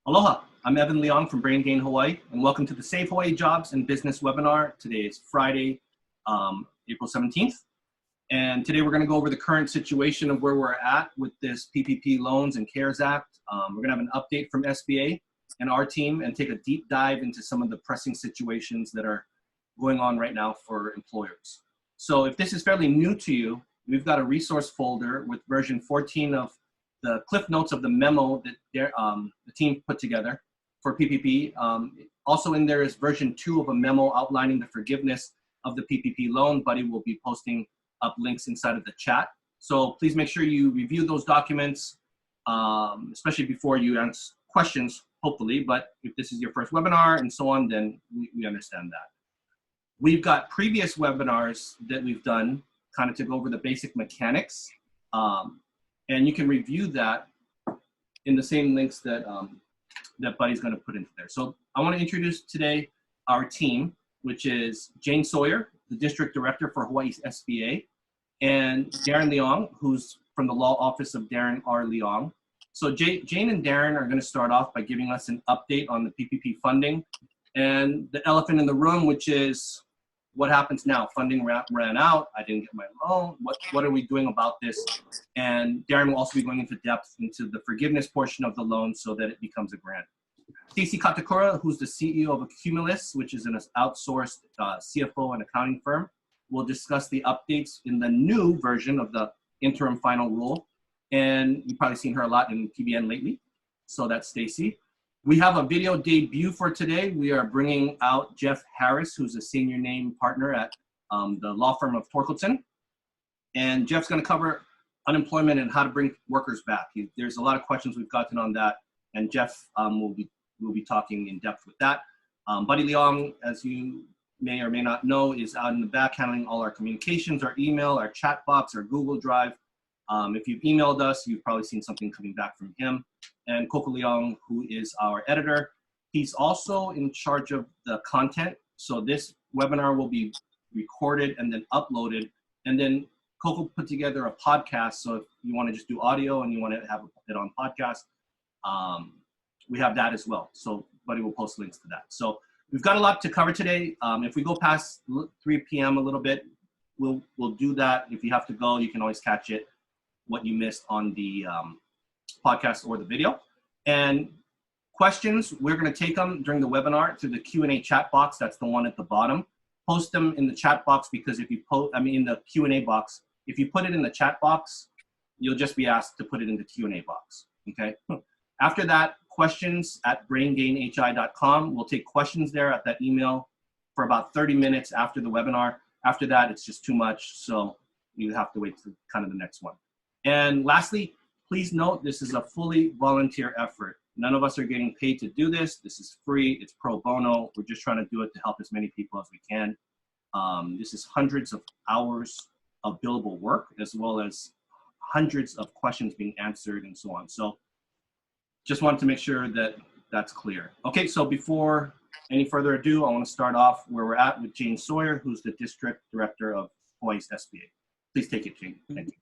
Aloha, I'm Evan Leong from Brain Gain Hawaii, and welcome to the Save Hawaii Jobs and Business webinar. Today is Friday, April 17th. And today we're going to go over the current situation of where we're at with this PPP loans and CARES Act. We're going to have an update from SBA and our team and take a deep dive into some of the pressing situations that are going on right now for employers. So if this is fairly new to you, we've got a resource folder with version 14 of the cliff notes of the memo that the team put together for PPP. Also in there is version 2 of a memo outlining the forgiveness of the PPP loan. Buddy will be posting up links inside of the chat. So please make sure you review those documents, especially before you answer questions, hopefully. But if this is your first webinar and so on, then we understand that. We've got previous webinars that we've done kind of to go over the basic mechanics. And you can review that in the same links that, that Buddy's going to put into there. So I want to introduce today our team, which is Jane Sawyer, the District Director for Hawaii's SBA, and Darren Leong, who's from the Law Office of Darren R. Leong. So Jane and Darren are going to start off by giving us an update on the PPP funding and the elephant in the room, which is what happens now? Funding ran out. I didn't get my loan. What are we doing about this? And Darren will also be going into depth into the forgiveness portion of the loan so that it becomes a grant. Stacey Katakura, who's the CEO of Accumulus, which is an outsourced CFO and accounting firm, will discuss the updates in the new version of the interim final rule. And you've probably seen her a lot in PBN lately. So that's Stacey. We have a video debut for today. We are bringing out Jeff Harris, who's a senior name partner at the law firm of Torkelson. And Jeff's going to cover unemployment and how to bring workers back. There's a lot of questions we've gotten on that, and Jeff will be talking in depth with that. Buddy Leong, as you may or may not know, is out in the back handling all our communications, our email, our chat box, our Google Drive. If you've emailed us, you've probably seen something coming back from him. And Coco Leong, who is our editor. He's also in charge of the content. So this webinar will be recorded and then uploaded. And then Coco put together a podcast. So if you want to just do audio and you want to have it on podcast, we have that as well. So Buddy will post links to that. So we've got a lot to cover today. If we go past 3 p.m. a little bit, we'll do that. If you have to go, you can always catch it, what you missed on the podcast or the video. And questions, we're going to take them during the webinar through the Q&A chat box. That's the one at the bottom. Post them in the chat box, because if you in the Q&A box, if you put it in the chat box, you'll just be asked to put it in the Q&A box. Okay. After that, questions at braingainhi.com. We'll take questions there at that email for about 30 minutes after the webinar. After that, it's just too much. So you have to wait for kind of the next one. And lastly, please note, this is a fully volunteer effort. None of us are getting paid to do this. This is free. It's pro bono. We're just trying to do it to help as many people as we can. This is hundreds of hours of billable work, as well as hundreds of questions being answered and so on. So just wanted to make sure that that's clear. Okay, so before any further ado, I want to start off where we're at with Jane Sawyer, who's the District Director of Hawaii's SBA. Please take it, Jane. Thank you.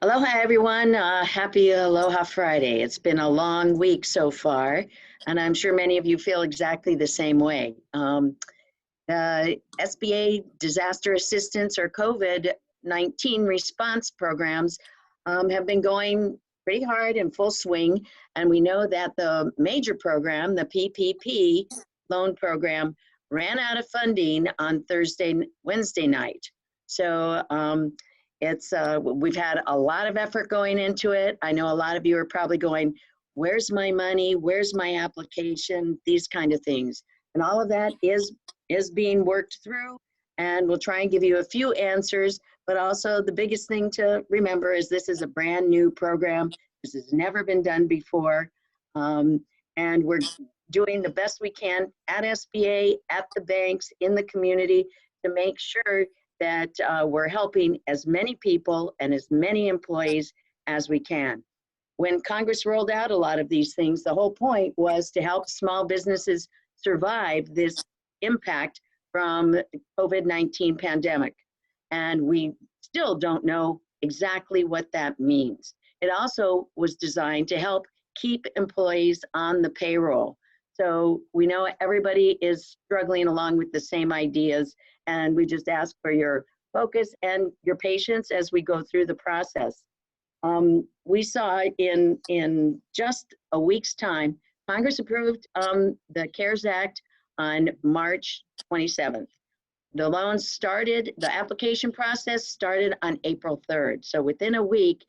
Aloha, everyone. Happy Aloha Friday. It's been a long week so far, and I'm sure many of you feel exactly the same way. SBA disaster assistance or COVID-19 response programs have been going pretty hard in full swing, and we know that the major program, the PPP loan program, ran out of funding on Wednesday night. So we've had a lot of effort going into it. I know a lot of you are probably going, where's my money? Where's my application? These kind of things. And all of that is being worked through, and we'll try and give you a few answers. But also the biggest thing to remember is this is a brand new program. This has never been done before. And we're doing the best we can at SBA, at the banks, in the community to make sure that we're helping as many people and as many employees as we can. When Congress rolled out a lot of these things, the whole point was to help small businesses survive this impact from the COVID-19 pandemic. And we still don't know exactly what that means. It also was designed to help keep employees on the payroll. So we know everybody is struggling along with the same ideas, and we just ask for your focus and your patience as we go through the process. We saw in just a week's time, Congress approved the CARES Act on March 27th. The loans started, the application process started on April 3rd. So within a week,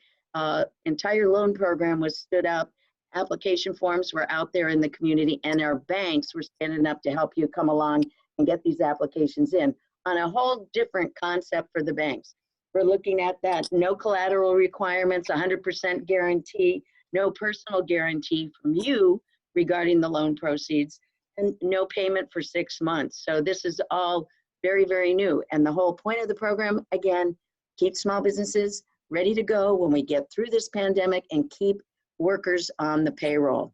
entire loan program was stood up. Application forms were out there in the community, and our banks were standing up to help you come along and get these applications in on a whole different concept for the banks. We're looking at that no collateral requirements, 100% guarantee, no personal guarantee from you regarding the loan proceeds, and no payment for 6 months. So this is all very, very new. And the whole point of the program, again, keep small businesses ready to go when we get through this pandemic and keep workers on the payroll.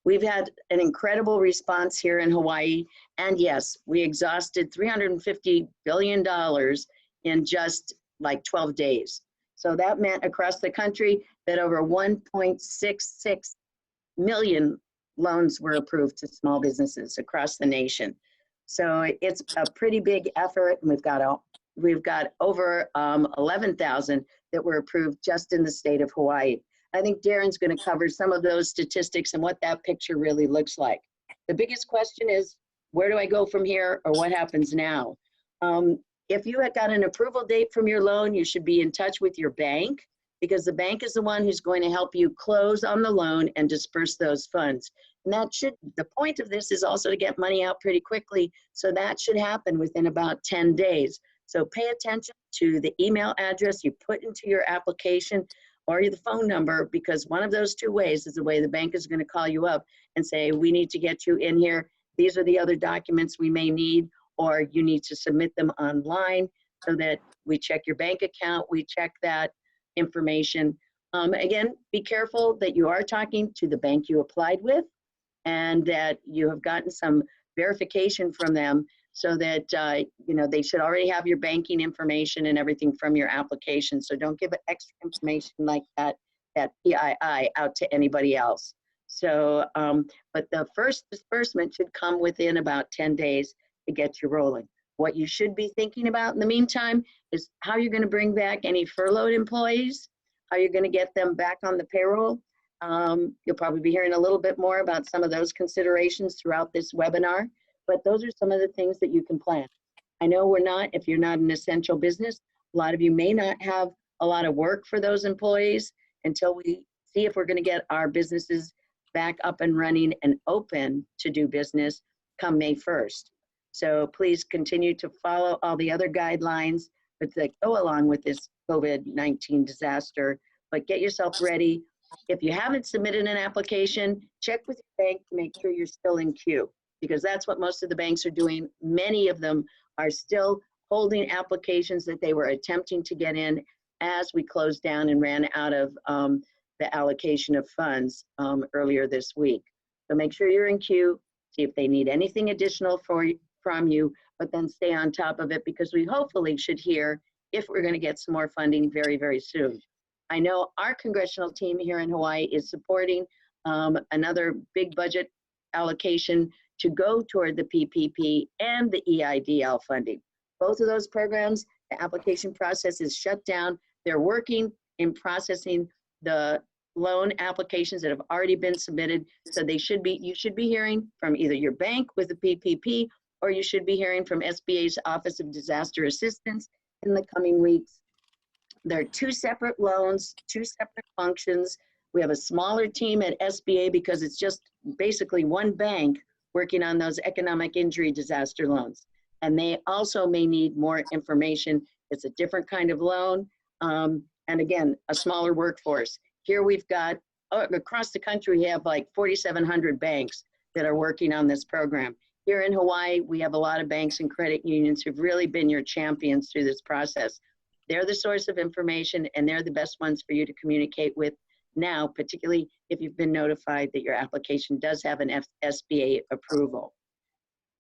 We've had an incredible response here in Hawaii. And yes, we exhausted $350 billion in just like 12 days. So that meant across the country that over 1.66 million loans were approved to small businesses across the nation. So it's a pretty big effort, and we've got over 11,000 that were approved just in the state of Hawaii. I think Darren's going to cover some of those statistics and what that picture really looks like. The biggest question is, where do I go from here, or what happens now? If you had got an approval date from your loan, you should be in touch with your bank, because the bank is the one who's going to help you close on the loan and disperse those funds. And the point of this is also to get money out pretty quickly, so that should happen within about 10 days. So pay attention to the email address you put into your application or the phone number, because one of those two ways is the way the bank is going to call you up and say, we need to get you in here. These are the other documents we may need, or you need to submit them online so that we check your bank account, we check that information. Again, be careful that you are talking to the bank you applied with and that you have gotten some verification from them, so that they should already have your banking information and everything from your application. So don't give extra information like that PII out to anybody else. So, but the first disbursement should come within about 10 days to get you rolling. What you should be thinking about in the meantime is how you're going to bring back any furloughed employees, how you're going to get them back on the payroll. You'll probably be hearing a little bit more about some of those considerations throughout this webinar, but those are some of the things that you can plan. I know if you're not an essential business, a lot of you may not have a lot of work for those employees until we see if we're going to get our businesses back up and running and open to do business come May 1st. So please continue to follow all the other guidelines that go along with this COVID-19 disaster, but get yourself ready. If you haven't submitted an application, check with your bank to make sure you're still in queue, because that's what most of the banks are doing. Many of them are still holding applications that they were attempting to get in as we closed down and ran out of the allocation of funds earlier this week. So make sure you're in queue, see if they need anything additional from you, but then stay on top of it, because we hopefully should hear if we're going to get some more funding very, very soon. I know our congressional team here in Hawaii is supporting another big budget allocation to go toward the PPP and the EIDL funding. Both of those programs, the application process is shut down. They're working in processing the loan applications that have already been submitted. So you should be hearing from either your bank with the PPP, or you should be hearing from SBA's Office of Disaster Assistance in the coming weeks. There are two separate loans, two separate functions. We have a smaller team at SBA because it's just basically one bank working on those economic injury disaster loans. And they also may need more information. It's a different kind of loan. And again, a smaller workforce. Here we've got, across the country, we have like 4,700 banks that are working on this program. Here in Hawaii, we have a lot of banks and credit unions who've really been your champions through this process. They're the source of information, and they're the best ones for you to communicate with now, particularly if you've been notified that your application does have an SBA approval.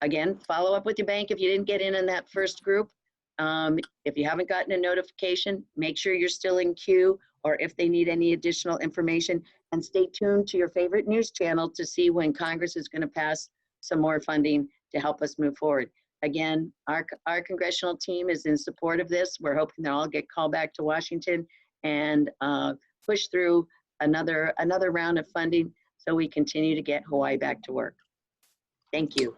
Again, follow up with your bank if you didn't get in that first group. If you haven't gotten a notification, make sure you're still in queue, or if they need any additional information. And stay tuned to your favorite news channel to see when Congress is going to pass some more funding to help us move forward. Again, our congressional team is in support of this. We're hoping they'll all get called back to Washington and push through another round of funding so we continue to get Hawaii back to work. Thank you.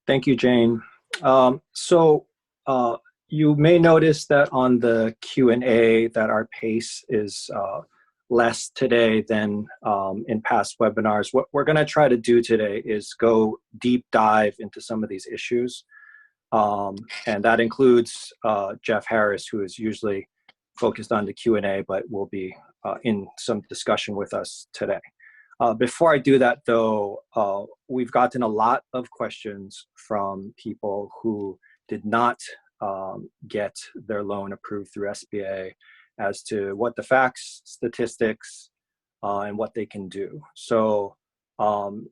Thank you, Jane. You may notice that on the Q&A that our pace is less today than in past webinars. What we're going to try to do today is go deep dive into some of these issues. And that includes Jeff Harris, who is usually focused on the Q&A, but will be in some discussion with us today. Before I do that, though, we've gotten a lot of questions from people who did not get their loan approved through SBA as to what the facts, statistics, and what they can do. So I'm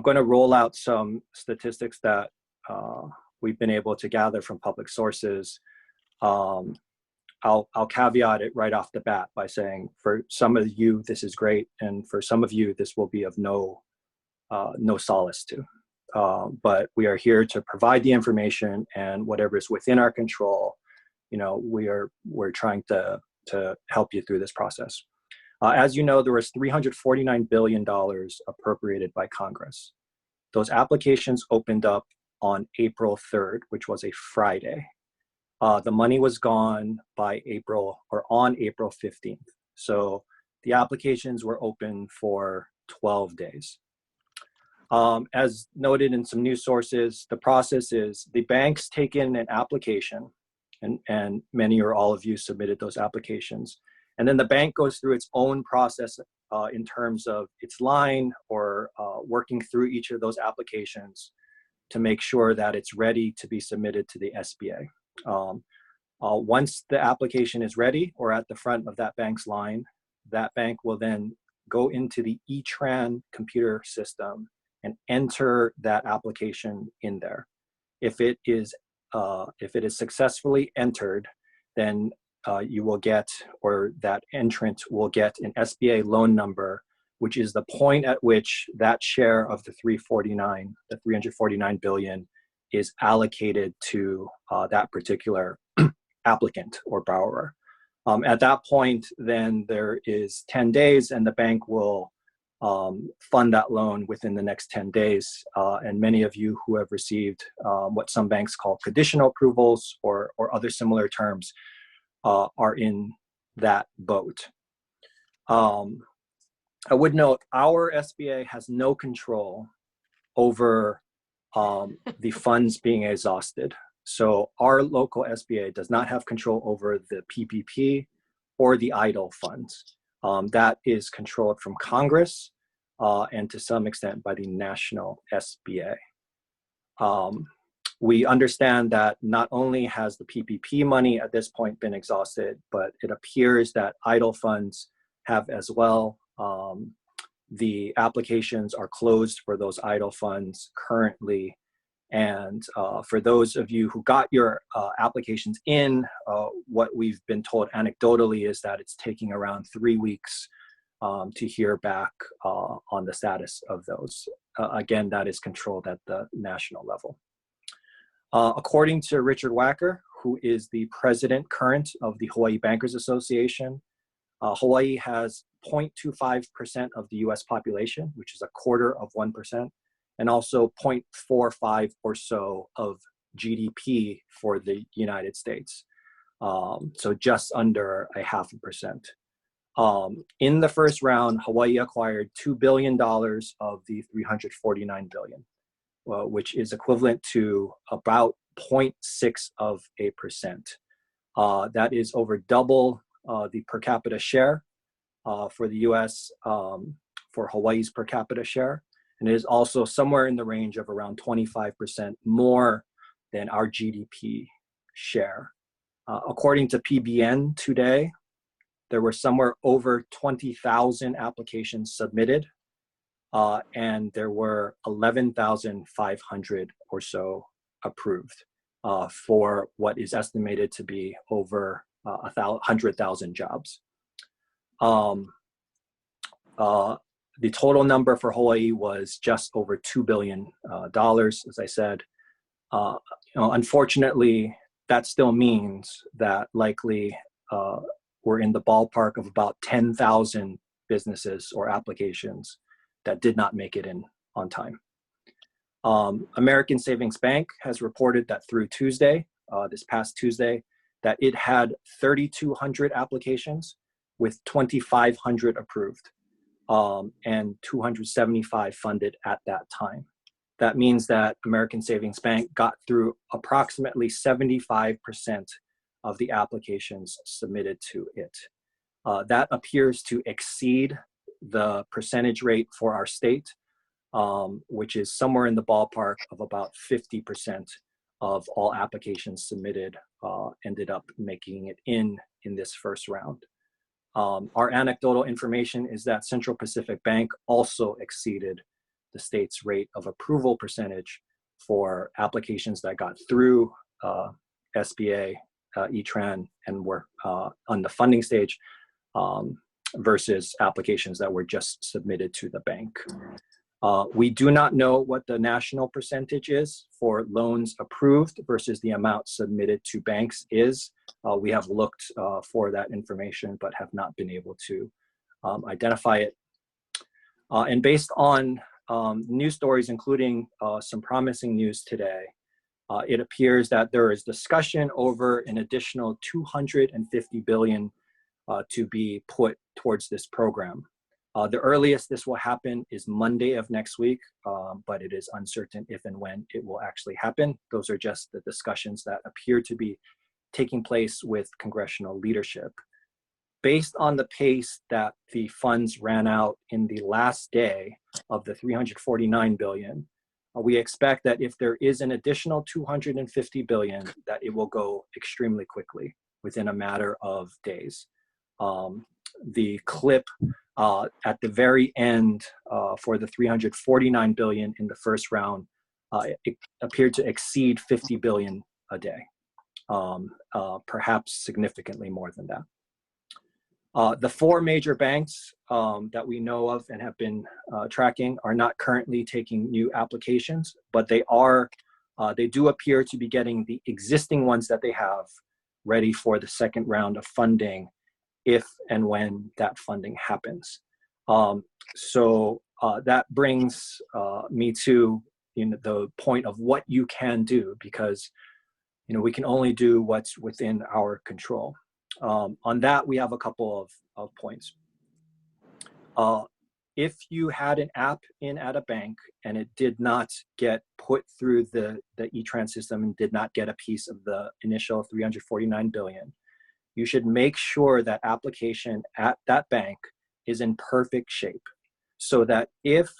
going to roll out some statistics that we've been able to gather from public sources. I'll caveat it right off the bat by saying, for some of you, this is great, and for some of you, this will be of no solace to. But we are here to provide the information, and whatever is within our control, we're trying to help you through this process. As you know, there was $349 billion appropriated by Congress. Those applications opened up on April 3rd, which was a Friday. The money was gone by on April 15th. So the applications were open for 12 days. As noted in some news sources, the process is the banks take in an application, and many or all of you submitted those applications. And then the bank goes through its own process in terms of its line or working through each of those applications to make sure that it's ready to be submitted to the SBA. Once the application is ready or at the front of that bank's line, that bank will then go into the E-Tran computer system and enter that application in there. If it is successfully entered, then you will get, or that entrant will get, an SBA loan number, which is the point at which that share of the 349 billion is allocated to that particular applicant or borrower. At that point, then there is 10 days and the bank will fund that loan within the next 10 days. And many of you who have received what some banks call conditional approvals or other similar terms are in that boat. I would note our SBA has no control over the funds being exhausted. So our local SBA does not have control over the PPP or the EIDL funds. That is controlled from Congress and to some extent by the national SBA. We understand that not only has the PPP money at this point been exhausted, but it appears that EIDL funds have as well. The applications are closed for those EIDL funds currently. And for those of you who got your applications in, what we've been told anecdotally is that it's taking around 3 weeks to hear back on the status of those. Again, that is controlled at the national level. According to Richard Wacker, who is the president current of the Hawaii Bankers Association, Hawaii has 0.25% of the US population, which is 1/4%, and also 0.45 or so of GDP for the United States. So just under 0.5%. In the first round, Hawaii acquired $2 billion of the $349 billion, which is equivalent to about 0.6%. That is over double the per capita share for the US, for Hawaii's per capita share. And it is also somewhere in the range of around 25% more than our GDP share. According to PBN today, there were somewhere over 20,000 applications submitted, and there were 11,500 or so approved for what is estimated to be over 100,000 jobs. The total number for Hawaii was just over $2 billion, as I said. Unfortunately, that still means that likely we're in the ballpark of about 10,000 businesses or applications that did not make it in on time. American Savings Bank has reported that through Tuesday, this past Tuesday, that it had 3,200 applications with 2,500 approved and 275 funded at that time. That means that American Savings Bank got through approximately 75% of the applications submitted to it. That appears to exceed the percentage rate for our state, which is somewhere in the ballpark of about 50% of all applications submitted ended up making it in this first round. Our anecdotal information is that Central Pacific Bank also exceeded the state's rate of approval percentage for applications that got through SBA, E-Tran, and were on the funding stage versus applications that were just submitted to the bank. We do not know what the national percentage is for loans approved versus the amount submitted to banks is. We have looked for that information, but have not been able to identify it. And based on news stories, including some promising news today, it appears that there is discussion over an additional $250 billion to be put towards this program. The earliest this will happen is Monday of next week, but it is uncertain if and when it will actually happen. Those are just the discussions that appear to be taking place with congressional leadership. Based on the pace that the funds ran out in the last day of the $349 billion, we expect that if there is an additional $250 billion, that it will go extremely quickly within a matter of days. The clip at the very end for the $349 billion in the first round, it appeared to exceed $50 billion a day, perhaps significantly more than that. The four major banks that we know of and have been tracking are not currently taking new applications, but they do appear to be getting the existing ones that they have ready for the second round of funding if and when that funding happens. So that brings me to the point of what you can do, because we can only do what's within our control. On that, we have a couple of points. If you had an app in at a bank and it did not get put through the E-Tran system and did not get a piece of the initial $349 billion, you should make sure that application at that bank is in perfect shape, so that if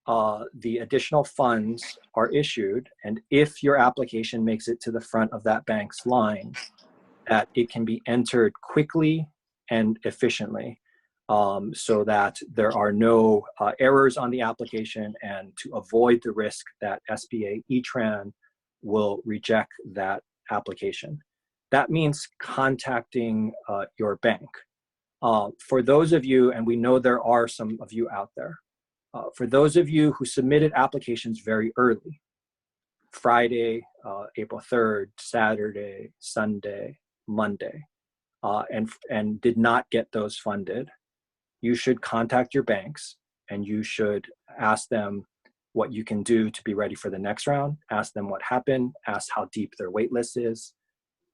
the additional funds are issued and if your application makes it to the front of that bank's line, that it can be entered quickly and efficiently, so that there are no errors on the application, and to avoid the risk that SBA E-Tran will reject that application. That means contacting your bank. For those of you, and we know there are some of you out there, for those of you who submitted applications very early, Friday, April 3rd, Saturday, Sunday, Monday, and did not get those funded, you should contact your banks and you should ask them what you can do to be ready for the next round. Ask them what happened, ask how deep their wait list is.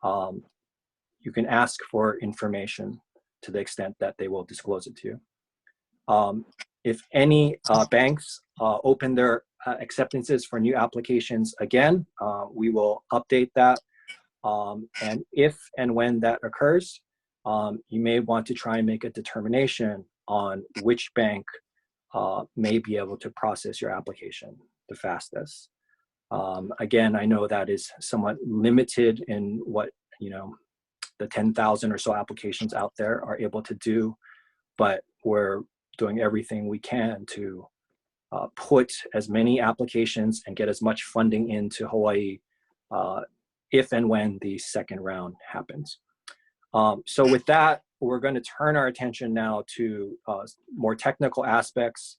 You can ask for information to the extent that they will disclose it to you. If any banks open their acceptances for new applications again, we will update that. And if and when that occurs, you may want to try and make a determination on which bank may be able to process your application the fastest. Again, I know that is somewhat limited in what the 10,000 or so applications out there are able to do, but we're doing everything we can to put as many applications and get as much funding into Hawaii if and when the second round happens. So with that, we're going to turn our attention now to more technical aspects,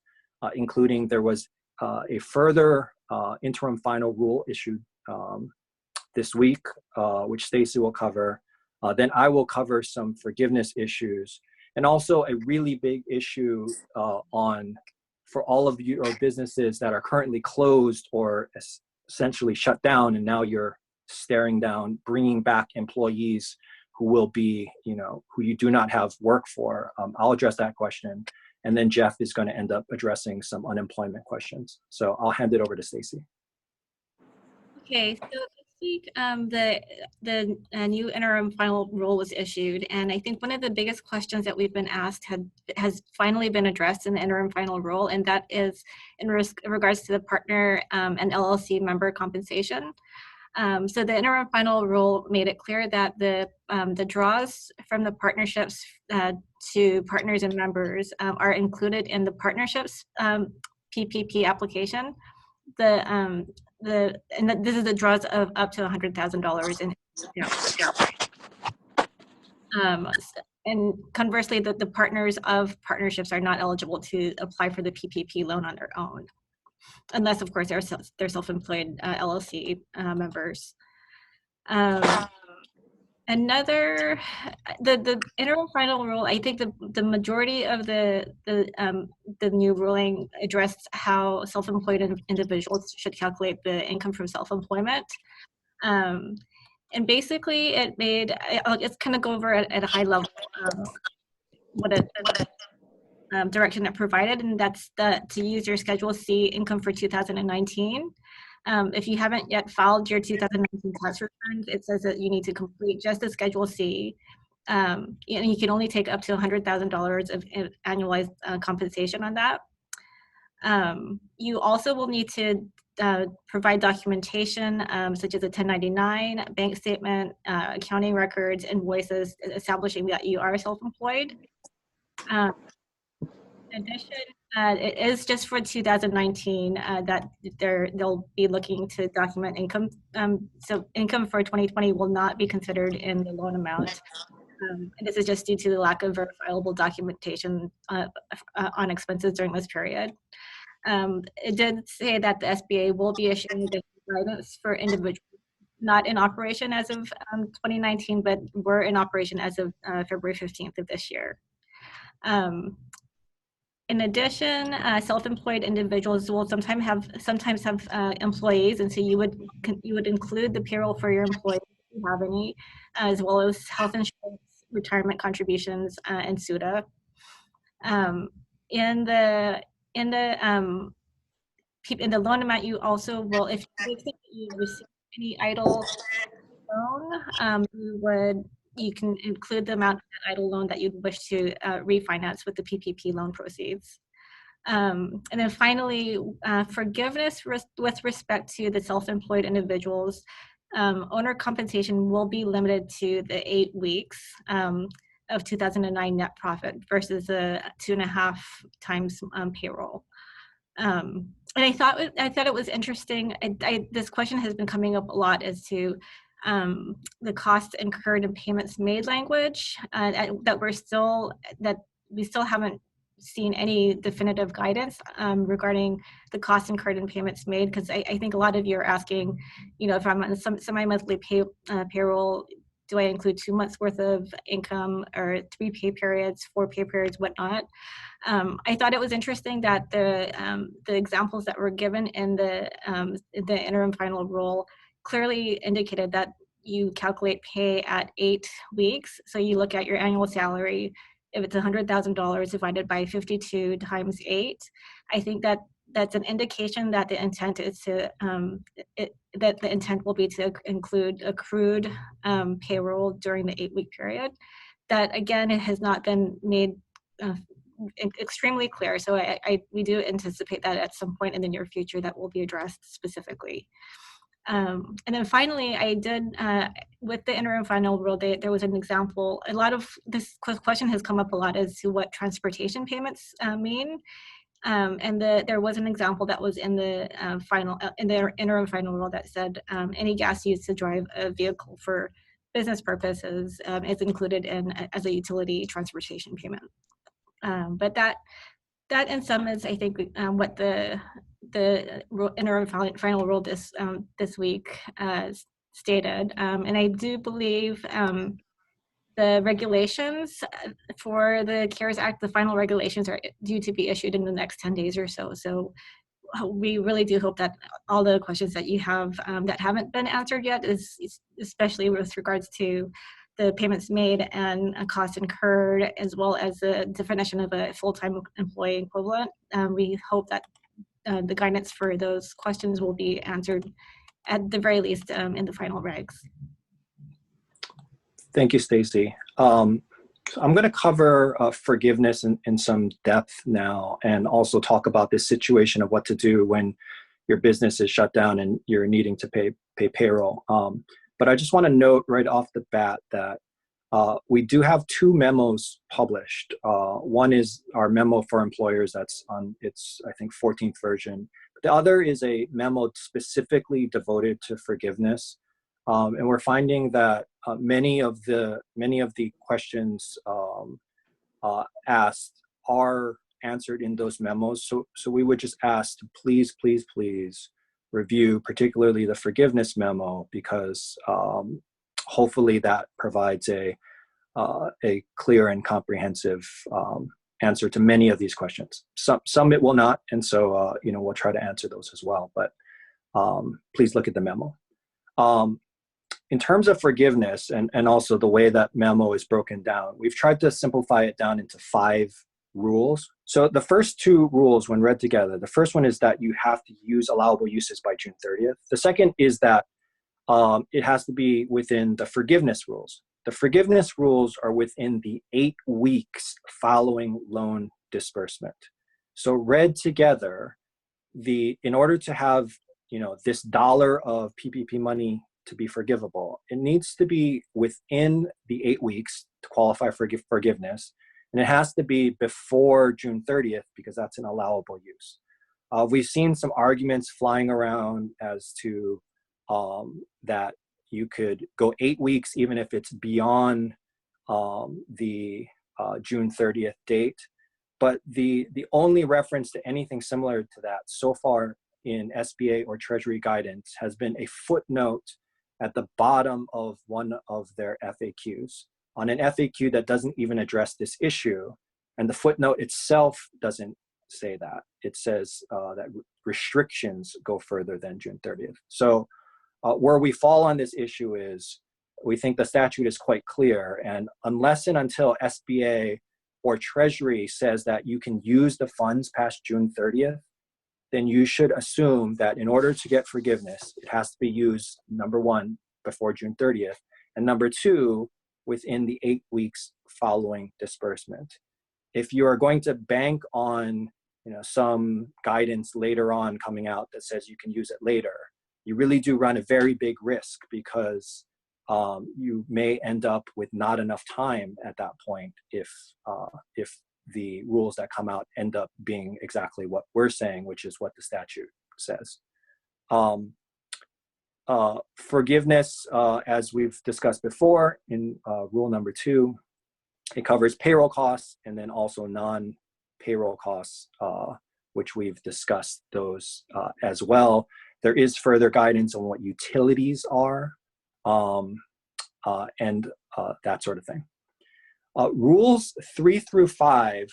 including there was a further interim final rule issued this week, which Stacy will cover. Then I will cover some forgiveness issues, and also a really big issue for all of your businesses that are currently closed or essentially shut down, and now you're staring down bringing back employees who will be, who you do not have work for. I'll address that question, and then Jeff is going to end up addressing some unemployment questions. So I'll hand it over to Stacy. Okay, so this week the new interim final rule was issued, and I think one of the biggest questions that we've been asked has finally been addressed in the interim final rule, and that is in regards to the partner and LLC member compensation. So the interim final rule made it clear that the draws from the partnerships to partners and members are included in the partnerships PPP application. This is the draws of up to $100,000 in. And conversely, the partners of partnerships are not eligible to apply for the PPP loan on their own, unless, of course, they're self-employed LLC members. The interim final rule, I think the majority of the new ruling addressed how self-employed individuals should calculate the income from self-employment. And basically I'll just kind of go over at a high level what direction it provided, and that's to use your Schedule C income for 2019. If you haven't yet filed your 2019 tax returns, it says that you need to complete just the Schedule C. And you can only take up to $100,000 of annualized compensation on that. You also will need to provide documentation such as a 1099, bank statement, accounting records, invoices establishing that you are self-employed. In addition, it is just for 2019 that they'll be looking to document income. So income for 2020 will not be considered in the loan amount. And this is just due to the lack of verifiable documentation on expenses during this period. It did say that the SBA will be issuing guidance for individuals not in operation as of 2019, but were in operation as of February 15th of this year. In addition, self-employed individuals will sometimes have employees, and so you would include the payroll for your employees if you have any, as well as health insurance, retirement contributions, and SUTA. In the loan amount, you also will, if you receive any idle loan, you can include the amount of that idle loan that you'd wish to refinance with the PPP loan proceeds. And then finally, forgiveness with respect to the self-employed individuals, owner compensation will be limited to the 8 weeks of 2009 net profit versus the 2.5 times payroll. And I thought it was interesting. This question has been coming up a lot as to the costs incurred and payments made language that we still haven't seen any definitive guidance regarding the costs incurred and payments made, because I think a lot of you are asking, if I'm on semi-monthly payroll, do I include 2 months worth of income or 3 pay periods, 4 pay periods, whatnot? I thought it was interesting that the examples that were given in the interim final rule clearly indicated that you calculate pay at 8 weeks. So you look at your annual salary. If it's $100,000 divided by 52 times 8, I think that's an indication that the intent is that the intent will be to include accrued payroll during the 8-week period. That, again, it has not been made extremely clear. So we do anticipate that at some point in the near future that will be addressed specifically. And then finally, I did, with the interim final rule, there was an example. A lot of this question has come up a lot as to what transportation payments mean. And there was an example that was in the interim final rule that said any gas used to drive a vehicle for business purposes is included in as a utility transportation payment. But that in sum is, I think, what the interim final rule this week stated. And I do believe the regulations for the CARES Act, the final regulations are due to be issued in the next 10 days or so. So we really do hope that all the questions that you have that haven't been answered yet, is especially with regards to the payments made and costs incurred, as well as the definition of a full-time employee equivalent. We hope that the guidance for those questions will be answered at the very least in the final regs. Thank you, Stacy. I'm going to cover forgiveness in some depth now, and also talk about this situation of what to do when your business is shut down and you're needing to pay payroll. But I just want to note right off the bat that we do have 2 memos published. One is our memo for employers, that's on its, I think, 14th version. The other is a memo specifically devoted to forgiveness. And we're finding that many of the questions asked are answered in those memos. So we would just ask to please review, particularly the forgiveness memo, because hopefully that provides a clear and comprehensive answer to many of these questions. Some it will not, and so we'll try to answer those as well. But please look at the memo. In terms of forgiveness and also the way that memo is broken down, we've tried to simplify it down into 5 rules. So the first 2 rules, when read together, the first one is that you have to use allowable uses by June 30th. The second is that it has to be within the forgiveness rules. The forgiveness rules are within the 8 weeks following loan disbursement. So read together, in order to have this dollar of PPP money to be forgivable, it needs to be within the 8 weeks to qualify for forgiveness, and it has to be before June 30th because that's an allowable use. We've seen some arguments flying around as to that you could go 8 weeks even if it's beyond the June 30th date, but the only reference to anything similar to that so far in SBA or Treasury guidance has been a footnote at the bottom of one of their FAQs, on an FAQ that doesn't even address this issue. And the footnote itself doesn't say that. It says that restrictions go further than June 30th. So where we fall on this issue is we think the statute is quite clear, and unless and until SBA or Treasury says that you can use the funds past June 30th, then you should assume that in order to get forgiveness, it has to be used, number 1, before June 30th, and number 2, within the 8 weeks following disbursement. If you are going to bank on some guidance later on coming out that says you can use it later, you really do run a very big risk, because you may end up with not enough time at that point if the rules that come out end up being exactly what we're saying, which is what the statute says. Forgiveness, as we've discussed before in rule number 2, it covers payroll costs and then also non-payroll costs, which we've discussed those as well. There is further guidance on what utilities are and that sort of thing. Rules 3 through 5,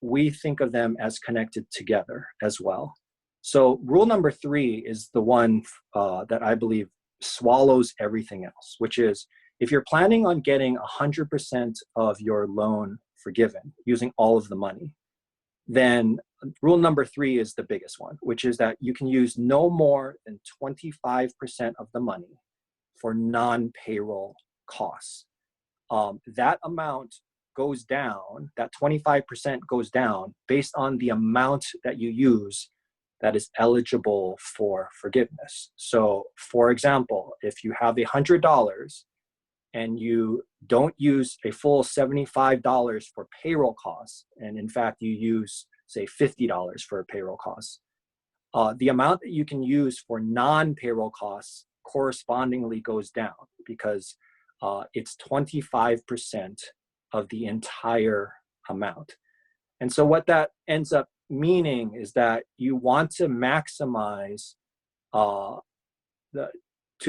we think of them as connected together as well. So rule number 3 is the one that I believe swallows everything else, which is if you're planning on getting 100% of your loan forgiven using all of the money, then rule number 3 is the biggest one, which is that you can use no more than 25% of the money for non-payroll costs. That amount goes down, that 25% goes down based on the amount that you use that is eligible for forgiveness. So for example, if you have $100 and you don't use a full $75 for payroll costs, and in fact you use say $50 for payroll costs, the amount that you can use for non-payroll costs correspondingly goes down, because it's 25% of the entire amount. And so what that ends up meaning is that you want to maximize to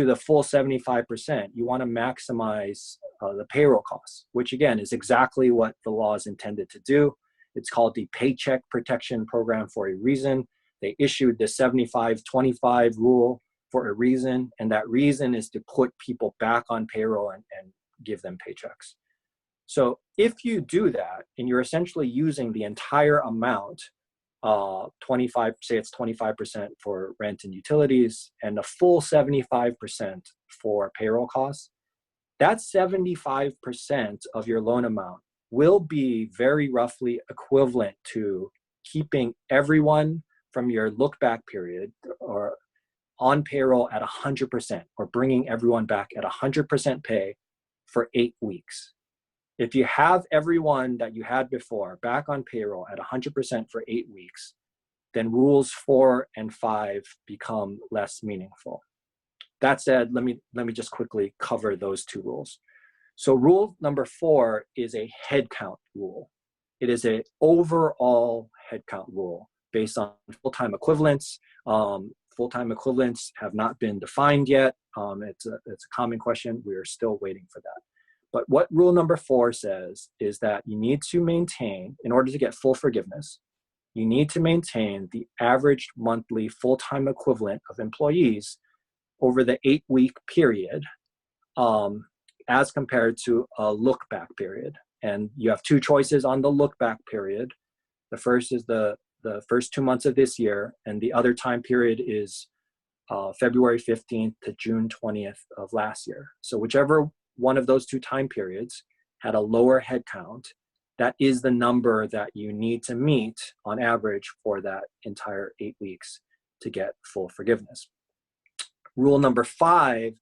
the full 75%. You want to maximize the payroll costs, which again is exactly what the law is intended to do. It's called the Paycheck Protection Program for a reason. They issued the 75-25 rule for a reason, and that reason is to put people back on payroll and give them paychecks. So if you do that, and you're essentially using the entire amount, 25, say it's 25% for rent and utilities, and the full 75% for payroll costs, that 75% of your loan amount will be very roughly equivalent to keeping everyone from your look back period or on payroll at 100%, or bringing everyone back at 100% pay for 8 weeks. If you have everyone that you had before back on payroll at 100% for 8 weeks, then rules 4 and 5 become less meaningful. That said, let me just quickly cover those two rules. So rule number 4 is a headcount rule. It is an overall headcount rule based on full-time equivalents. Full-time equivalents have not been defined yet. It's a common question. We are still waiting for that. But what rule number 4 says is that you need to maintain, in order to get full forgiveness, you need to maintain the average monthly full-time equivalent of employees over the 8-week period as compared to a look-back period. And you have two choices on the look-back period. The first is the first 2 months of this year, and the other time period is February 15th to June 20th of last year. So whichever one of those two time periods had a lower head count, that is the number that you need to meet on average for that entire 8 weeks to get full forgiveness. Rule number 5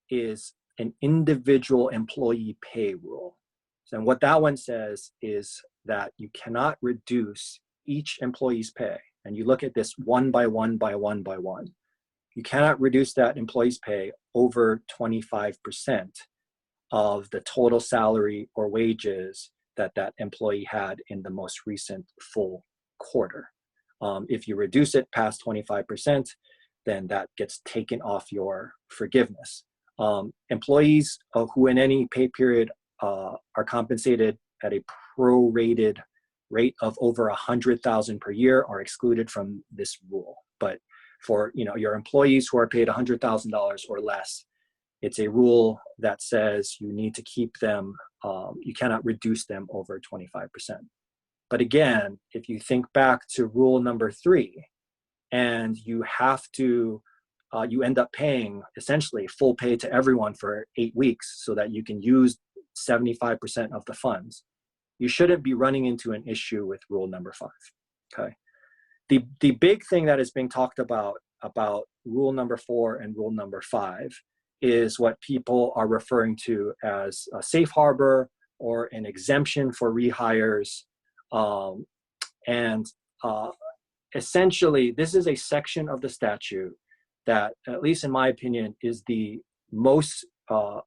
is an individual employee pay rule. So what that one says is that you cannot reduce each employee's pay. And you look at this one by one by one by one. You cannot reduce that employee's pay over 25% of the total salary or wages that that employee had in the most recent full quarter. If you reduce it past 25%, then that gets taken off your forgiveness. Employees who in any pay period are compensated at a prorated rate of over 100,000 per year are excluded from this rule. But for your employees who are paid $100,000 or less, it's a rule that says you need to keep them, you cannot reduce them over 25%. But again, if you think back to rule number 3, and you have to, you end up paying essentially full pay to everyone for 8 weeks so that you can use 75% of the funds, you shouldn't be running into an issue with rule number 5, okay? The big thing that is being talked about rule number 4 and rule number 5 is what people are referring to as a safe harbor or an exemption for rehires. Essentially, this is a section of the statute that, at least in my opinion, is the most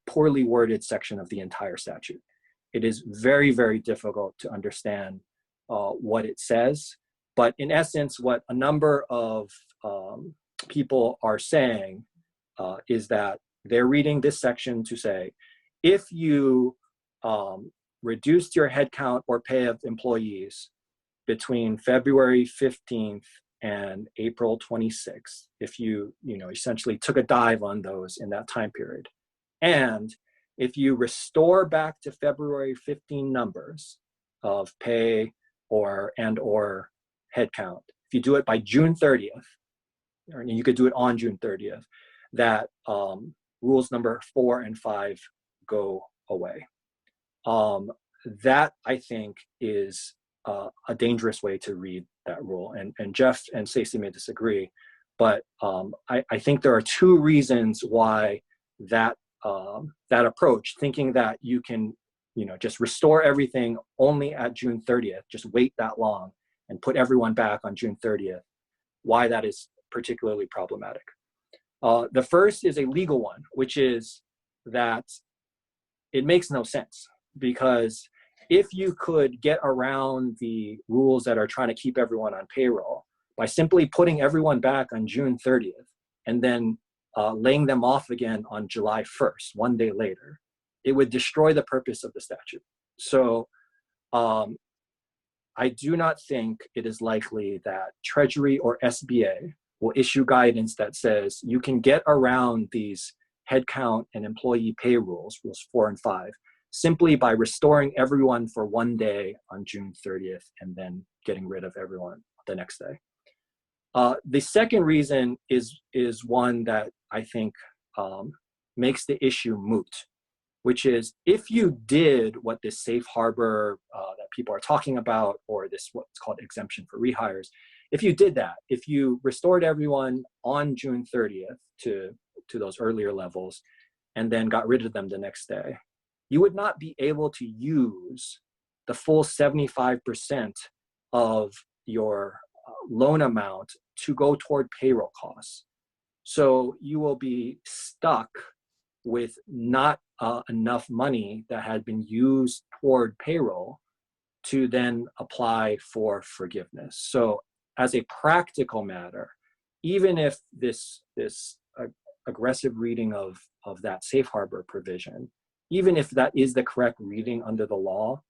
poorly worded section of the entire statute. It is very, very difficult to understand what it says. But in essence, what a number of people are saying is that they're reading this section to say, if you reduced your headcount or pay of employees between February 15th and April 26th, if you essentially took a dive on those in that time period, and if you restore back to February 15 numbers of pay or headcount, if you do it by June 30th, and you could do it on June 30th, that rules number 4 and 5 go away. That, I think, is a dangerous way to read that rule. And Jeff and Stacey may disagree, but I think there are 2 reasons why that approach, thinking that you can just restore everything only at June 30th, just wait that long and put everyone back on June 30th, why that is particularly problematic. The first is a legal one, which is that it makes no sense, because if you could get around the rules that are trying to keep everyone on payroll by simply putting everyone back on June 30th and then laying them off again on July 1st, one day later, it would destroy the purpose of the statute. So I do not think it is likely that Treasury or SBA will issue guidance that says you can get around these headcount and employee pay rules, rules 4 and 5, simply by restoring everyone for one day on June 30th and then getting rid of everyone the next day. The second reason is one that I think makes the issue moot, which is if you did what this safe harbor that people are talking about, or this what's called exemption for rehires, if you did that, if you restored everyone on June 30th to those earlier levels and then got rid of them the next day, you would not be able to use the full 75% of your loan amount to go toward payroll costs. So you will be stuck with not enough money that had been used toward payroll to then apply for forgiveness. So as a practical matter, even if this aggressive reading of that safe harbor provision, even if that is the correct reading under the law,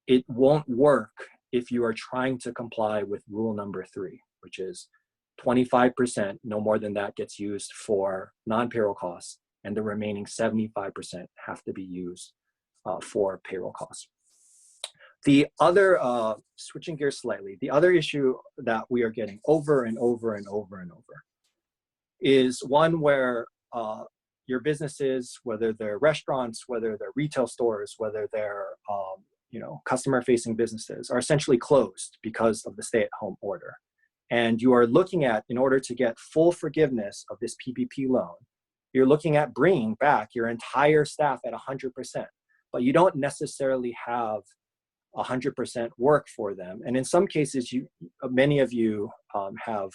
it won't work if you are trying to comply with rule number 3, which is 25%, no more than that, gets used for non-payroll costs, and the remaining 75% have to be used for payroll costs. The other, switching gears slightly, the other issue that we are getting over and over and over and over is one where your businesses, whether they're restaurants, whether they're retail stores, whether they're customer-facing businesses, are essentially closed because of the stay-at-home order. And you are looking at, in order to get full forgiveness of this PPP loan, you're looking at bringing back your entire staff at 100%, but you don't necessarily have 100% work for them. And in some cases, many of you have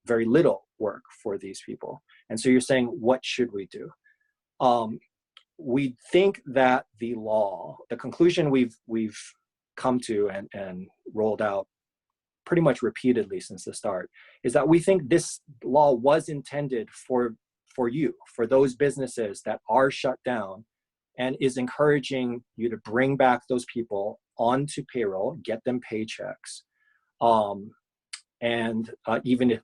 very little work for these people. And so you're saying, what should we do? We think that the law, the conclusion we've come to and rolled out pretty much repeatedly since the start, is that we think this law was intended for you, for those businesses that are shut down, and is encouraging you to bring back those people onto payroll, get them paychecks, and even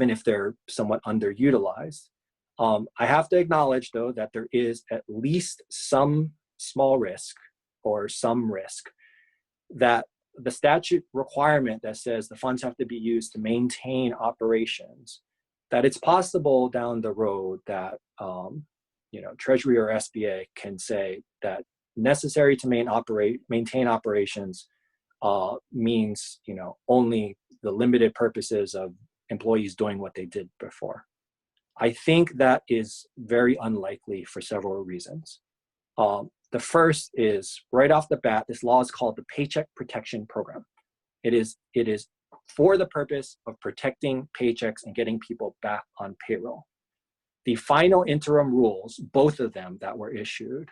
if they're somewhat underutilized. I have to acknowledge, though, that there is at least some small risk, or some risk, that the statute requirement that says the funds have to be used to maintain operations, that it's possible down the road that Treasury or SBA can say that necessary to maintain operations means only the limited purposes of employees doing what they did before. I think that is very unlikely for several reasons. The first is, right off the bat, this law is called the Paycheck Protection Program. It is for the purpose of protecting paychecks and getting people back on payroll. The final interim rules, both of them that were issued,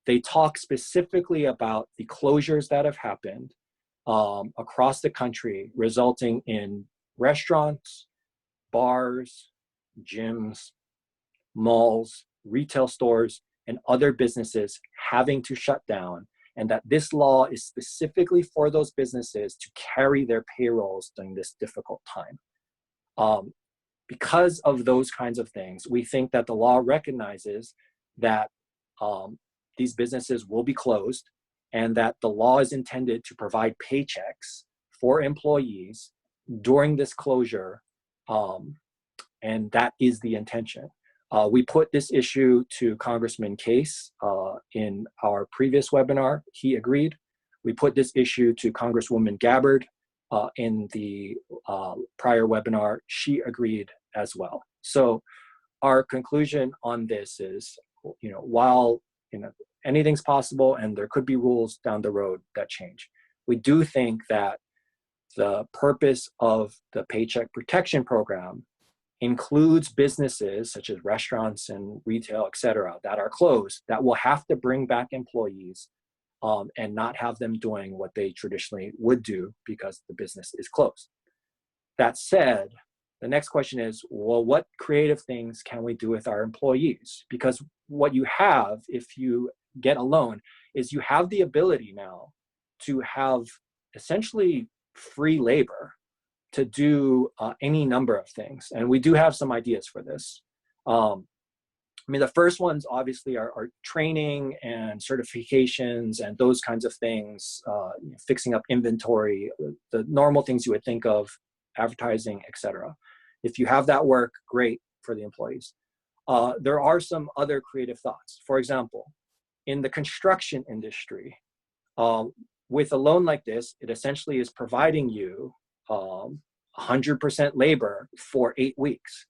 they talk specifically about the closures that have happened across the country, resulting in restaurants, bars, gyms, malls, retail stores, and other businesses having to shut down, and that this law is specifically for those businesses to carry their payrolls during this difficult time. Because of those kinds of things, we think that the law recognizes that these businesses will be closed, and that the law is intended to provide paychecks for employees during this closure, and that is the intention. We put this issue to Congressman Case in our previous webinar. He agreed. We put this issue to Congresswoman Gabbard in the prior webinar. She agreed as well. So our conclusion on this is, while anything's possible and there could be rules down the road that change, we do think that the purpose of the Paycheck Protection Program includes businesses such as restaurants and retail, et cetera, that are closed, that will have to bring back employees and not have them doing what they traditionally would do because the business is closed. That said, the next question is, well, what creative things can we do with our employees? Because what you have, if you get a loan, is you have the ability now to have essentially free labor to do any number of things. And we do have some ideas for this. I mean, the first ones obviously are training and certifications and those kinds of things, fixing up inventory, the normal things you would think of, advertising, etc. If you have that work, great for the employees. There are some other creative thoughts. For example, in the construction industry, with a loan like this, it essentially is providing you 100% labor for 8 weeks.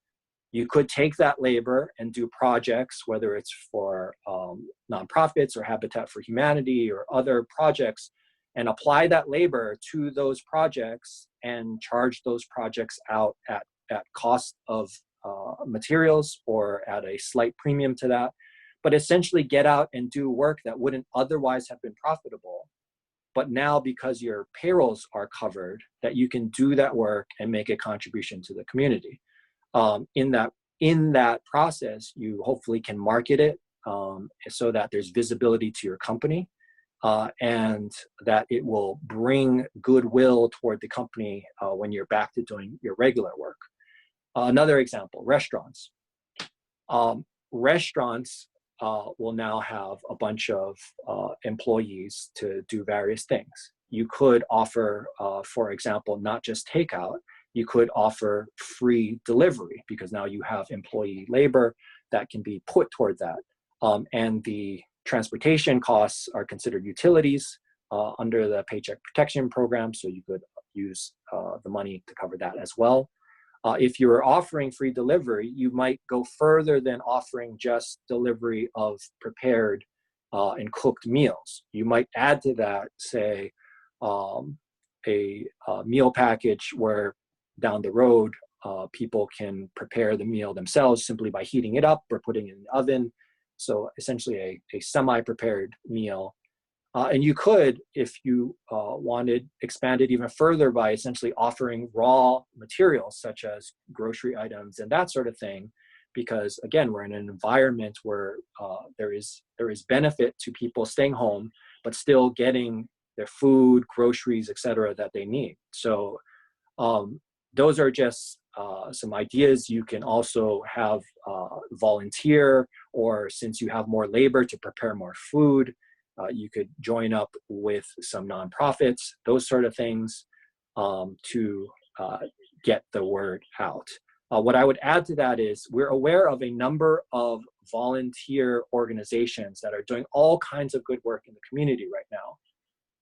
You could take that labor and do projects, whether it's for nonprofits or Habitat for Humanity or other projects, and apply that labor to those projects and charge those projects out at cost of materials or at a slight premium to that, but essentially get out and do work that wouldn't otherwise have been profitable. But now, because your payrolls are covered, that you can do that work and make a contribution to the community. In that process, you hopefully can market it so that there's visibility to your company and that it will bring goodwill toward the company when you're back to doing your regular work. Another example, restaurants. Restaurants will now have a bunch of employees to do various things. You could offer, for example, not just takeout, you could offer free delivery because now you have employee labor that can be put toward that. And the transportation costs are considered utilities under the Paycheck Protection Program, so you could use the money to cover that as well. If you were offering free delivery, you might go further than offering just delivery of prepared and cooked meals. You might add to that, say, a meal package where down the road, people can prepare the meal themselves simply by heating it up or putting it in the oven. So essentially a semi-prepared meal. And you could, if you wanted, expand it even further by essentially offering raw materials such as grocery items and that sort of thing. Because again, we're in an environment where there is benefit to people staying home, but still getting their food, groceries, etc. that they need. So those are just some ideas. You can also have volunteer, or since you have more labor to prepare more food, you could join up with some nonprofits, those sort of things to get the word out. What I would add to that is we're aware of a number of volunteer organizations that are doing all kinds of good work in the community right now.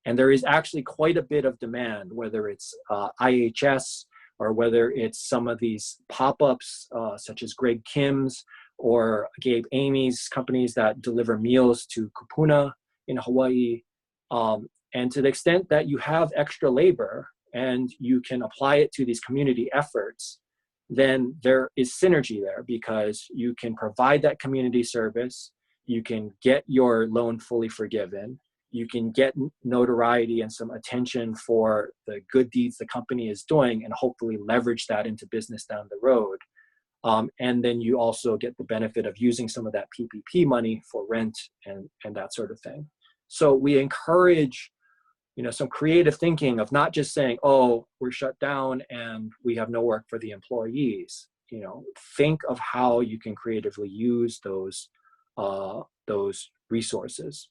And there is actually quite a bit of demand, whether it's IHS or whether it's some of these pop-ups such as Greg Kim's or Gabe Amy's companies that deliver meals to Kupuna in Hawaii. And to the extent that you have extra labor and you can apply it to these community efforts, then there is synergy there because you can provide that community service, you can get your loan fully forgiven, you can get notoriety and some attention for the good deeds the company is doing and hopefully leverage that into business down the road. And then you also get the benefit of using some of that PPP money for rent and that sort of thing. So we encourage, some creative thinking of not just saying, oh, we're shut down and we have no work for the employees. Think of how you can creatively use those resources.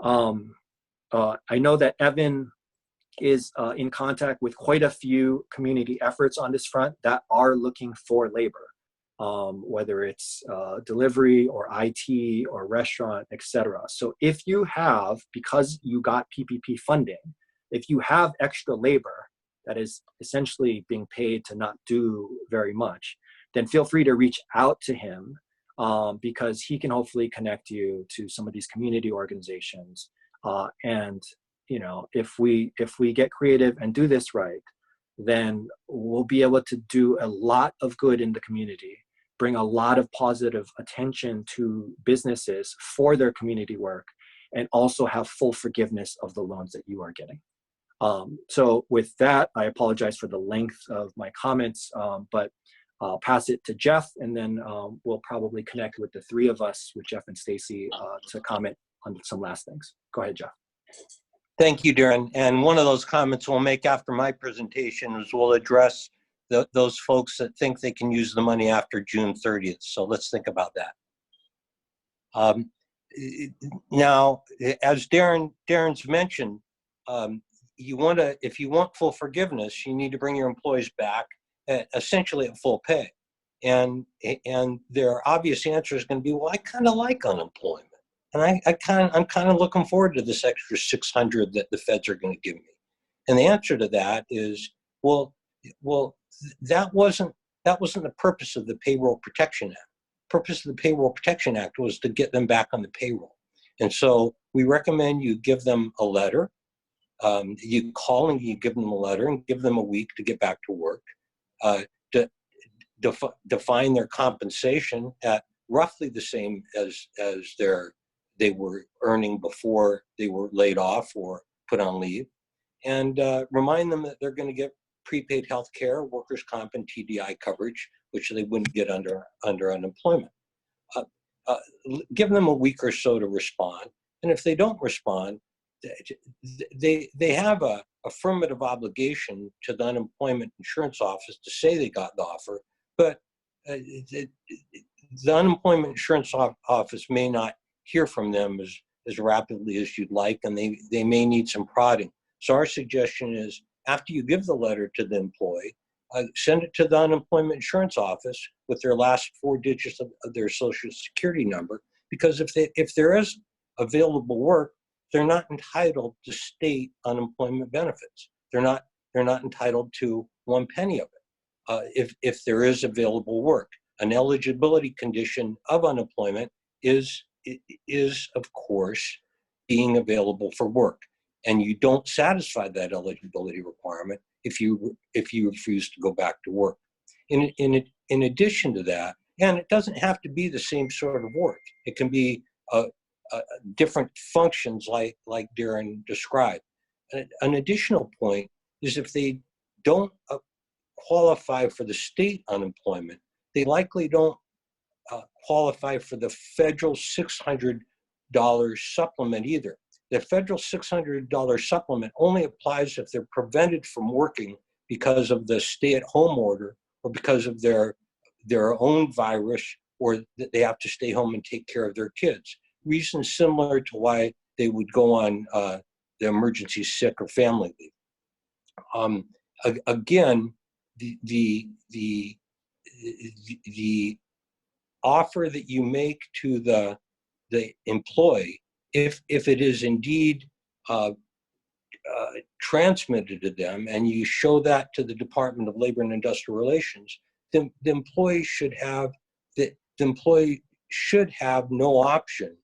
I know that Evan is in contact with quite a few community efforts on this front that are looking for labor, whether it's delivery or IT or restaurant, etc. So if you have, because you got PPP funding, if you have extra labor that is essentially being paid to not do very much, then feel free to reach out to him because he can hopefully connect you to some of these community organizations. And if we get creative and do this right, then we'll be able to do a lot of good in the community, bring a lot of positive attention to businesses for their community work, and also have full forgiveness of the loans that you are getting. So with that, I apologize for the length of my comments, but I'll pass it to Jeff, and then we'll probably connect with the three of us, with Jeff and Stacy, to comment on some last things. Go ahead, Jeff. Thank you, Darren. And one of those comments we'll make after my presentation is we'll address those folks that think they can use the money after June 30th. So let's think about that. Now, as Darren's mentioned, if you want full forgiveness, you need to bring your employees back essentially at full pay. And their obvious answer is going to be, well, I kind of like unemployment. And I'm kind of looking forward to this extra $600 that the feds are going to give me. And the answer to that is, well, that wasn't the purpose of the Payroll Protection Act. The purpose of the Payroll Protection Act was to get them back on the payroll. And so we recommend you give them a letter. You call and you give them a letter and give them a week to get back to work. Define their compensation at roughly the same as they were earning before they were laid off or put on leave, and remind them that they're going to get prepaid health care, workers' comp, and TDI coverage, which they wouldn't get under unemployment. Give them a week or so to respond, and if they don't respond, they have a affirmative obligation to the unemployment insurance office to say they got the offer, but the unemployment insurance office may not hear from them as rapidly as you'd like, and they may need some prodding. So our suggestion is, after you give the letter to the employee, send it to the unemployment insurance office with their last 4 digits of their social security number, because if there is available work, they're not entitled to state unemployment benefits. They're not entitled to 1 penny of it. If there is available work, an eligibility condition of unemployment is of course being available for work, and you don't satisfy that eligibility requirement if you refuse to go back to work. In addition to that, and it doesn't have to be the same sort of work. It can be different functions like Darren described. An additional point is, if they don't qualify for the state unemployment, they likely don't qualify for the federal $600 supplement either. The federal $600 supplement only applies if they're prevented from working because of the stay-at-home order, or because of their own virus, or that they have to stay home and take care of their kids. Reasons similar to why they would go on the emergency sick or family leave. Again, the offer that you make to the employee, if it is indeed transmitted to them, and you show that to the Department of Labor and Industrial Relations, the employee should have no option,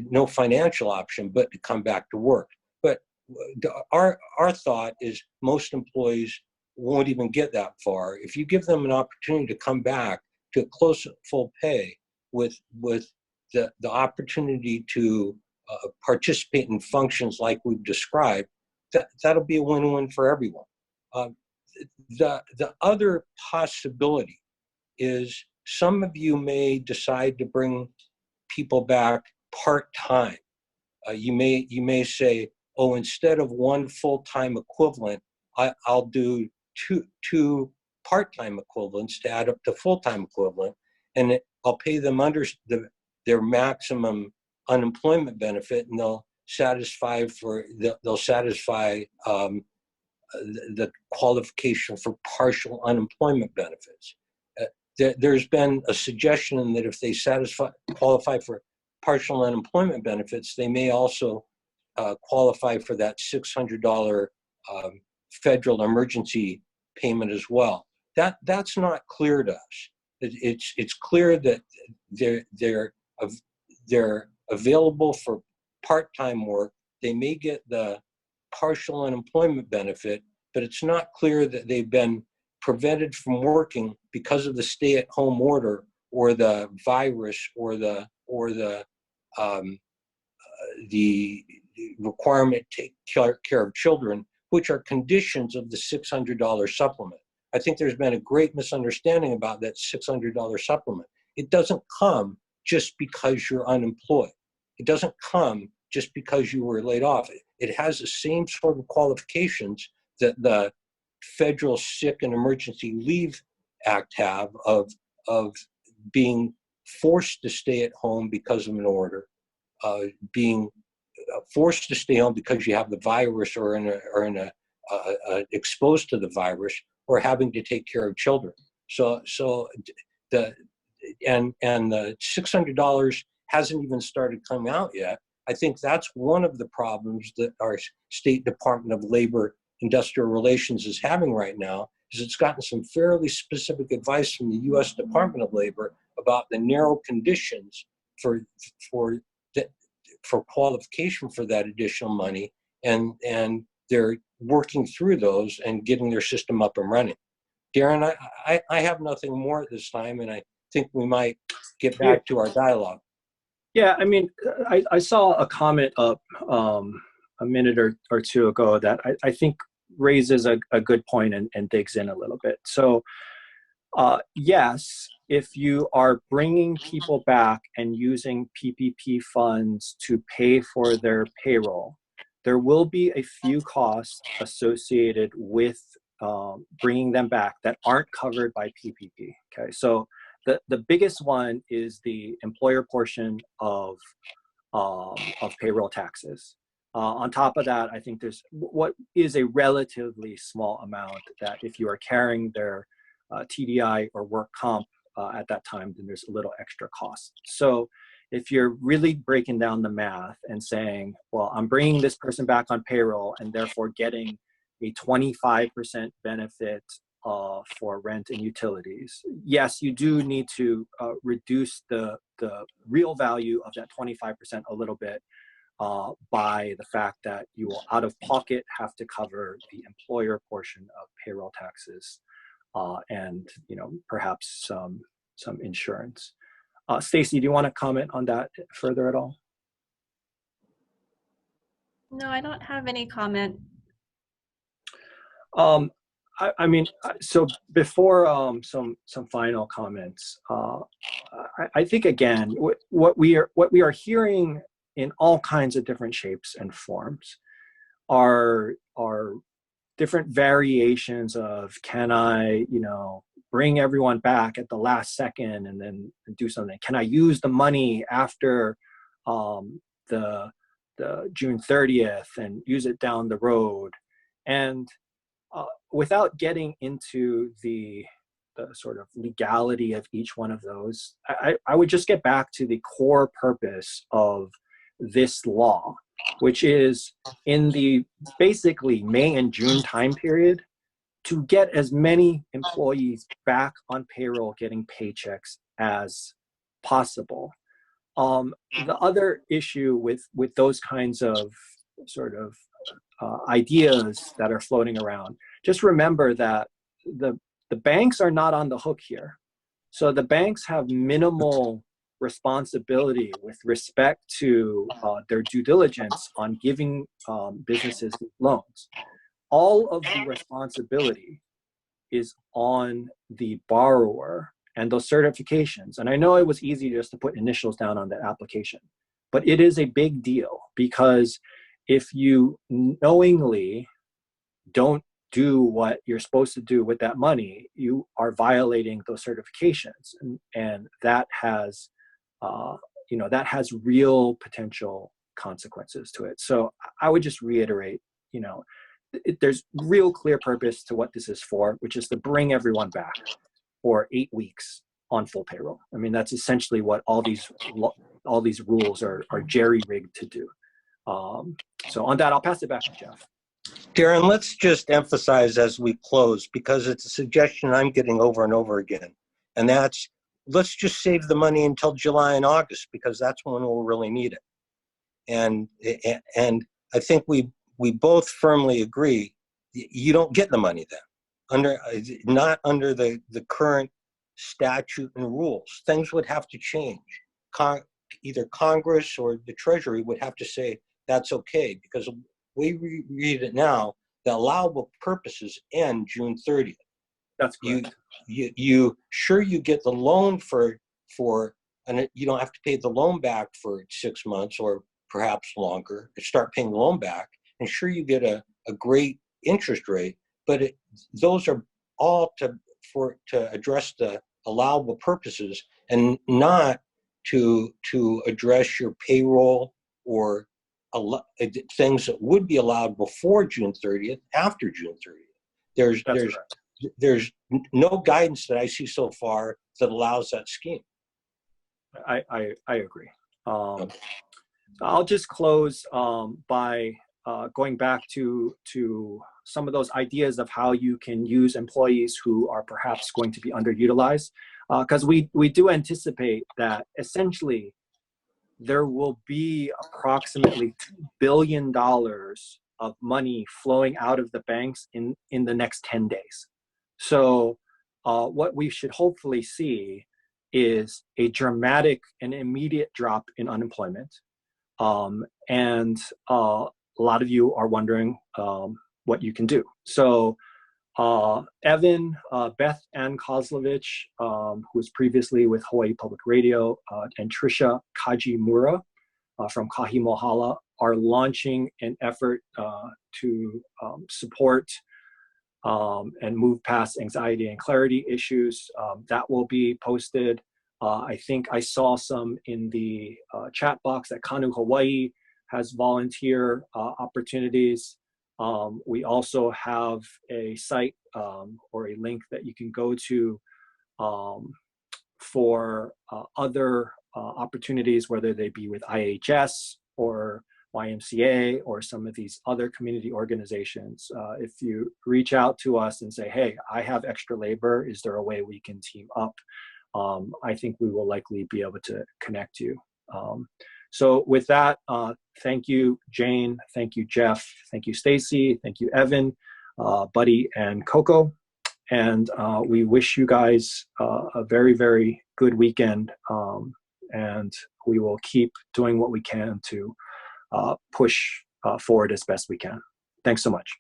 no financial option, but to come back to work. But our thought is most employees won't even get that far. If you give them an opportunity to come back to close full pay with the opportunity to participate in functions like we've described, that'll be a win-win for everyone. The other possibility is, some of you may decide to bring people back part-time. You may say, oh, instead of 1 full-time equivalent, I'll do two part-time equivalents to add up to full-time equivalent, and I'll pay them under their maximum unemployment benefit, and they'll satisfy the qualification for partial unemployment benefits. There's been a suggestion that if they qualify for partial unemployment benefits, they may also qualify for that $600 federal emergency payment as well. That's not clear to us. It's clear that they're available for part-time work. They may get the partial unemployment benefit, but it's not clear that they've been prevented from working because of the stay-at-home order or the virus or the requirement to take care of children, which are conditions of the $600 supplement. I think there's been a great misunderstanding about that $600 supplement. It doesn't come just because you're unemployed. It doesn't come just because you were laid off. It has the same sort of qualifications that the Federal Sick and Emergency Leave Act have of being forced to stay at home because of an order, being forced to stay home because you have the virus or exposed to the virus, or having to take care of children. So the $600 hasn't even started coming out yet. I think that's one of the problems that our State Department of Labor Industrial Relations is having right now, is it's gotten some fairly specific advice from the U.S. Department of Labor about the narrow conditions for qualification for that additional money, and they're working through those and getting their system up and running. Darren, I have nothing more at this time, and I think we might get back to our dialogue. Yeah, I mean, I saw a comment up a minute or two ago that I think raises a good point and digs in a little bit. So yes, if you are bringing people back and using PPP funds to pay for their payroll, there will be a few costs associated with bringing them back that aren't covered by PPP. Okay, so the biggest one is the employer portion of payroll taxes. On top of that, I think there's what is a relatively small amount that if you are carrying their TDI or work comp at that time, then there's a little extra cost. So if you're really breaking down the math and saying, well, I'm bringing this person back on payroll and therefore getting a 25% benefit for rent and utilities, yes, you do need to reduce the real value of that 25% a little bit by the fact that you will out of pocket have to cover the employer portion of payroll taxes and perhaps some insurance. Stacy, do you want to comment on that further at all? No, I don't have any comment. I mean, so before some final comments, I think again, what we are hearing in all kinds of different shapes and forms are different variations of, can I, bring everyone back at the last second and then do something? Can I use the money after the June 30th and use it down the road? And without getting into the sort of legality of each one of those, I would just get back to the core purpose of this law, which is in the basically May and June time period to get as many employees back on payroll getting paychecks as possible. The other issue with those kinds of sort of ideas that are floating around, just remember that the banks are not on the hook here. So the banks have minimal responsibility with respect to their due diligence on giving businesses loans. All of the responsibility is on the borrower and those certifications. And I know it was easy just to put initials down on that application, but it is a big deal, because if you knowingly don't do what you're supposed to do with that money, you are violating those certifications, and that has that has real potential consequences to it. So I would just reiterate, there's real clear purpose to what this is for, which is to bring everyone back for 8 weeks on full payroll. I mean, that's essentially what all these rules are jerry-rigged to do. So on that, I'll pass it back to Jeff. Darren, let's just emphasize as we close, because it's a suggestion I'm getting over and over again, and that's, let's just save the money until July and August, because that's when we'll really need it. And I think we both firmly agree you don't get the money then. Not under the current statute and rules. Things would have to change. Either Congress or the Treasury would have to say that's okay, because the way we read it now, the allowable purposes end June 30th. That's correct. You get the loan and you don't have to pay the loan back for 6 months or perhaps longer. Start paying the loan back, and sure, you get a great interest rate, but those are all to address the allowable purposes and not to address your payroll or things that would be allowed before June 30th, after June 30th. There's no guidance that I see so far that allows that scheme. I agree. I'll just close by going back to some of those ideas of how you can use employees who are perhaps going to be underutilized, because we do anticipate that essentially there will be approximately $2 billion of money flowing out of the banks in the next 10 days. So what we should hopefully see is a dramatic and immediate drop in unemployment. And a lot of you are wondering what you can do. So Evan, Beth Ann Kozlovich, who was previously with Hawaii Public Radio, and Trisha Kajimura from Kahimohala are launching an effort to support and move past anxiety and clarity issues. That will be posted. I think I saw some in the chat box that Kanu Hawaii has volunteer opportunities. We also have a site or a link that you can go to for other opportunities, whether they be with IHS or YMCA or some of these other community organizations. If you reach out to us and say, hey, I have extra labor, is there a way we can team up? I think we will likely be able to connect you. So with that, thank you, Jane. Thank you, Jeff. Thank you, Stacy. Thank you, Evan, Buddy, and Coco. And we wish you guys a very, very good weekend. And we will keep doing what we can to push forward as best we can. Thanks so much.